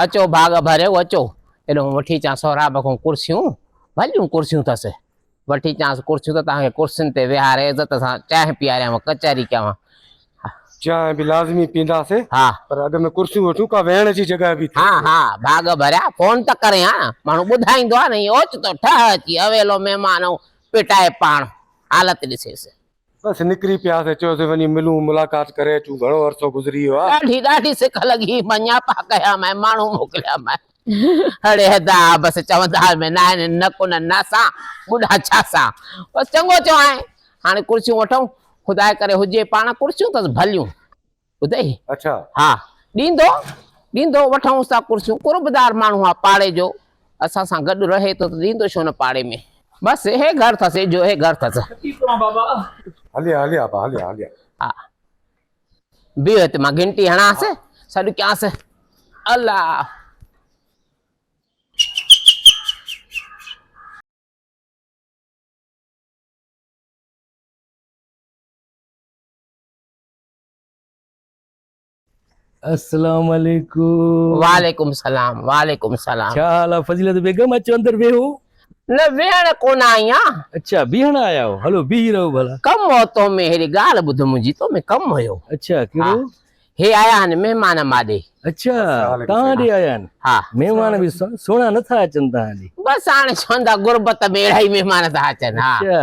अचो भाग भरियो अचो एॾो वठी अचां सौराब खां कुर्सियूं भलियूं कुर्सियूं अथसि वठी अचांसि कुर्सियूं त तव्हांखे कुर्सियुनि ते विहारे इज़त सां चांहि पीआरियांव कचहरी कयां। चांहि भी लाज़मी पींदासीं हा पर अॻ में कुर्सियूं वठूं का वेहण जी जॻह बि हा थिए। हा भाग भरिया फोन त करे हा न माण्हू ॿुधाईंदो आहे न इहो ओचितो ठह अची अवेलो महिमान पिटाए पाण हालत ॾिसेसि। बसि निकिरी पियासीं चयोसीं वञी मिलूं मुलाक़ात करे अचूं घणो अरसो गुज़री वियो आहे। ॾाढी ॾाढी सिक लॻी मञापा कया मैं माण्हू मोकिलिया मैं अड़े हदा बसि चवंदा में न न कुन नसा ॿुढा छासा बसि चङो चयो आहे हाणे कुर्सियूं वठूं ख़ुदा करे हुजे पाण कुर्सियूं अथसि भलियूं ॿुधई। अच्छा हा ॾींदो ॾींदो वठूं था कुर्सियूं कुर्बदार माण्हू आहे पाड़े जो असां सां गॾु रहे थो त ॾींदो छो न पाड़े में बसि हे घर अथसि जो हे घर अथसि। हलिया हलिया बा हलिया हलिया। हा बीहो हिते मां घंटी हणांसि सॾु कयांसि अल्लाह। अस्सलाम वालेकुम। वालेकुम सलाम वालेकुम सलाम। क्या हाल है फजीलत बेगम? अचो अंदर वेहो। न वेहण कोन आई आहियां। अच्छा बीहण आया हो? हलो बीही रहो भला। कम हो तो में हेरी ॻाल्हि ॿुध मुंहिंजी तो में कम हुयो। अच्छा कहिड़ो? हे आया आहिनि महिमान माॾे। अच्छा तव्हां ॾे आया आहिनि? हा महिमान बि सुहिणा नथा अचनि तव्हां ॾे। बसि हाणे चवंदा गुरबत में अहिड़ा ई महिमान था अचनि। हा अच्छा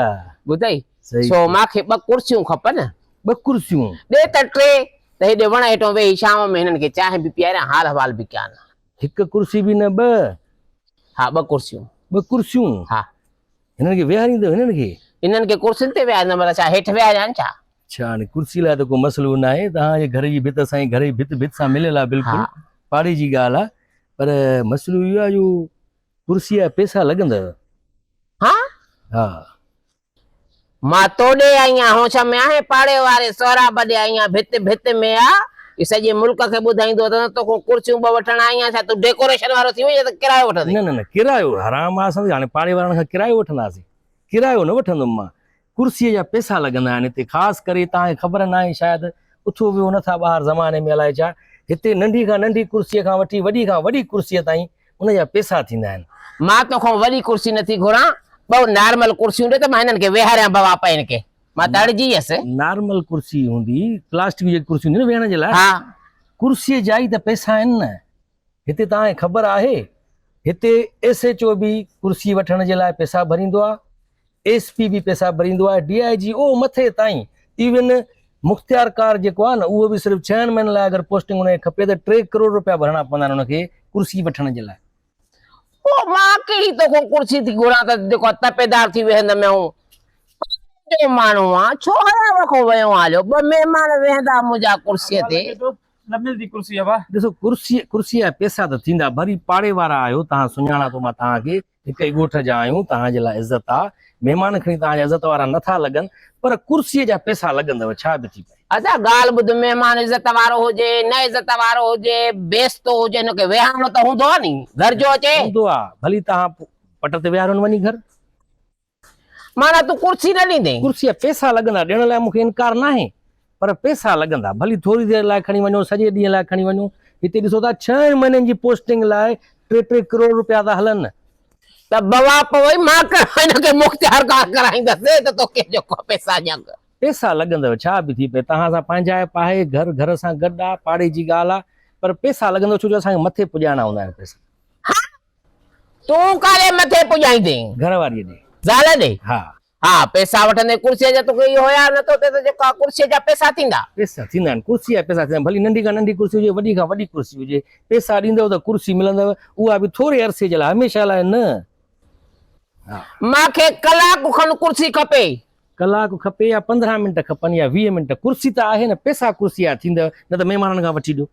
ॿुधई सही सो मूंखे 2 कुर्सियूं खपनि। 2 कुर्सियूं ॾे त 3 त हेॾे वण हेठो वेही शाम में हिननि खे चांहि बि पीआरियां हाल हवाल बि कयां। 1 कुर्सी बि न 2? हा 2 कुर्सियूं। 2 कुर्सियूं? हा हिननि खे विहारींदव इन्हनि खे कुर्सियुनि ते विहारींदमि भला छा हेठि विहारियां छा? अच्छा हाणे कुर्सी लाइ त को मसइलो न आहे तव्हांजे घर जी भित सां घर जी भित सां मिलियल आहे बिल्कुलु पाड़े जी ॻाल्हि आहे पर मसइलो इहो आहे जो कुर्सीअ जा पैसा लॻंदव। हा हा मां तोॾे आई आहियां होश में आहे पाड़े वारे सौराब ॾे आई आहियां भित में आहे सॼे मुल्क खे ॿुधाईंदो त तोखां कुर्सियूं 2 वठण आई आहियां छा तूं डेकोरेशन वारो थी वई त किरायो वठंदे? न किरायो हराम आहे असां हाणे पाड़े वारनि खां किरायो वठंदासीं किरायो न वठंदुमि मां। कुर्सीअ जा पैसा लॻंदा आहिनि हिते ख़ासि करे तव्हांखे ख़बर न आहे शायदि उथो वियो नथा ॿाहिरि ज़माने में अलाए छा हिते नंढी खां नंढी कुर्सीअ खां वठी वॾी खां वॾी कुर्सीअ ताईं उनजा पैसा थींदा आहिनि। मां तोखां वॾी कुर्सी नथी घुरां 2 नॉर्मल कुर्सियूं ॾे त मां हिननि खे वेहारियां बवा पइनि खे मां त अड़जी वियसि। नॉर्मल कुर्सी हूंदी प्लास्टिक जी कुर्सी हूंदी न वेहण जे लाइ। हा कुर्सीअ जा ई त पैसा आहिनि न। हिते तव्हांखे ख़बर आहे हिते SHO बि कुर्सी वठण जे लाइ पैसा भरींदो आहे SP बि पैसा भरींदो आहे DIG ओ मथे ताईं इवन मुख़्तियार कार जेको आहे न उहो बि सिर्फ़ु 6 महीननि लाइ अगरि पोस्टिंग हुनखे खपे त 3 करोड़ रुपया भरणा पवंदा आहिनि हुनखे कुर्सी वठण जे लाइ। ओ मां कहिड़ी तोखां कुर्सी थी घुरां त जेको तपेदार थी वेहंदमि माण्हू आहे छो हराम खां वियो हलियो 2 महिमान वेहंदा मुंहिंजा कुर्सीअ ते। न मिलती कुर्सी अब ॾिसो कुर्सीअ जा पैसा त थींदा भरी पाड़े वारा आहियो तव्हां सुञाणा थो मां तव्हांखे हिक ई ॻोठ जा आहियूं तव्हांजे लाइ इज़त आहे महिमान खणी तव्हांजा इज़त वारा नथा लॻनि पर कुर्सीअ जा पैसा लॻंदव छा बि थी पए। अच्छा ॻाल्हि ॿुध महिमान इज़त वारो हुजे न इज़त वारो हुजे बेस्तो हुजे हिनखे वेहारणो त हूंदो आहे नी घर जो अचे हूंदो आहे भली तव्हां पट ते विहारोनि वञी घर माना तूं कुर्सी न ॾींदे? कुर्सीअ पैसा लॻंदा ॾियण लाइ मूंखे इनकार न आहे पर पैसा लॻंदा भली थोरी देरि लाइ खणी वञो सॼे ॾींहं लाइ खणी वञो हिते ॾिसो था 6 महीननि जी पोस्टिंग लाइ 3 करोड़ रुपया था हलनि। त बवा पोइ मां हिनखे मुख़्तियार कार कराईंदसि त तोखे जेको पैसा ॾियां पैसा लॻंदव छा बि थी पए तव्हां सां पंहिंजा आहे घर सां गॾु आहे पाड़े जी ॻाल्हि आहे पर पैसा लॻंदव छो जो असांखे मथे पुॼाइणा हूंदा आहिनि पैसा। तूं काॾे मथे पुॼाईंदे? घर वारीअ ॾे ज़ाल ॾे। हा हा पैसा वठंदे कुर्सीअ जा तोखे इहो हुया नथो थिए त जेका कुर्सीअ जा पैसा थींदा? पैसा थींदा आहिनि कुर्सीअ जा पैसा थींदा भली नंढी खां नंढी कुर्सी हुजे वॾी खां वॾी कुर्सी हुजे पैसा ॾींदव त कुर्सी मिलंदव उहा बि थोरे अरसे जे लाइ हमेशह लाइ न। मूंखे कलाक खनि कुर्सी खपे। कलाक खपे या 15 मिंट खपनि या 20 मिंट कुर्सी त आहे न पैसा कुर्सी जा थींदव न त महिमाननि खां वठी ॾियो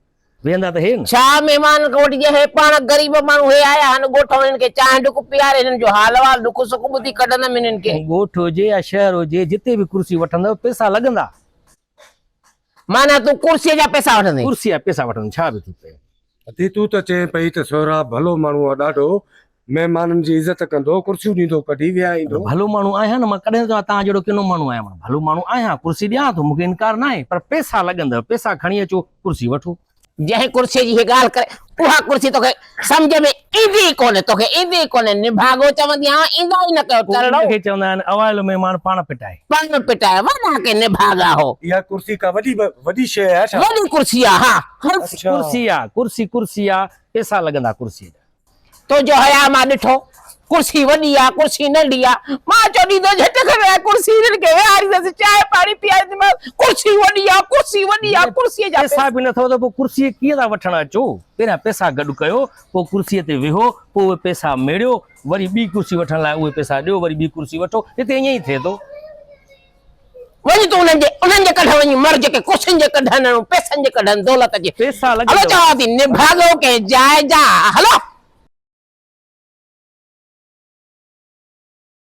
वेहंदा त हे न। छा महिमान खां वठी हे पाण ग़रीब माण्हू हे आया आहिनि ॻोठ हिननि खे चांहि ॾुक पीआरे हिननि जो हाल वाल दुख सुख ॿुधी कढंदमि हिननि खे। ॻोठ हुजे या शहर हुजे जिते बि कुर्सी वठंदव पैसा लॻंदा। माना तूं कुर्सीअ जा पैसा वठंदे? कुर्सी जा पैसा वठंदव छा बि थी पए। अती तूं त चए पई त सौराब भलो माण्हू आहे ॾाढो महिमाननि जी इज़त कंदो कुर्सियूं ॾींदो कढी विहारींदो। भलो माण्हू आहियां न मां कॾहिं तव्हां जहिड़ो किनो माण्हू आहियां मां भलो माण्हू आहियां कुर्सी ॾियां थो मूंखे इनकार न आहे पर पैसा लॻंदव पैसा खणी अचो कुर्सी वठो। जंहिं कुर्सी जी हीअ ॻाल्हि करे उहा कुर्सी तोखे सम्झ में ईंदी कोन्हे तोखे ईंदी कोन्हे निभागो चवंदी आहियां ईंदो ई न कयो चरणो खे चवंदा आहिनि अवाइलो महिमान पाण पिटाए। पाण पिटाए वॾा के निभागा हो इहा कुर्सी का वॾी शइ आहे छा? वॾी कुर्सी आहे हा अच्छा। कुर्सी आहे कुर्सी आहे पैसा लॻंदा कुर्सी जा। तो जो हया मां ॾिठो कुर्सी वॾी आहे कुर्सी नंढी आहे मां चयो ॾींदो झटि करे कुर्सी हिननि खे विहारींदसि चांहि पाणी पीआरींदीमांसि कुर्सी वॾी आहे कुर्सीअ जा पैसा बि नथो त पोइ कुर्सी कीअं था वठण अचो? पहिरियां पैसा गॾु कयो पोइ कुर्सीअ ते वेहो पोइ उहे पैसा मेड़ियो वरी ॿी कुर्सी वठण लाइ उहे पैसा ॾियो वरी ॿी कुर्सी वठो हिते ईअं ई थिए थो। वञी तूं उन्हनि जे कढ वञी मर जेके कुर्सियुनि जे कढनि पैसनि जे कढनि दौलत जे पैसा हलो लॻे चवां थी निभागो के जाइजा हलो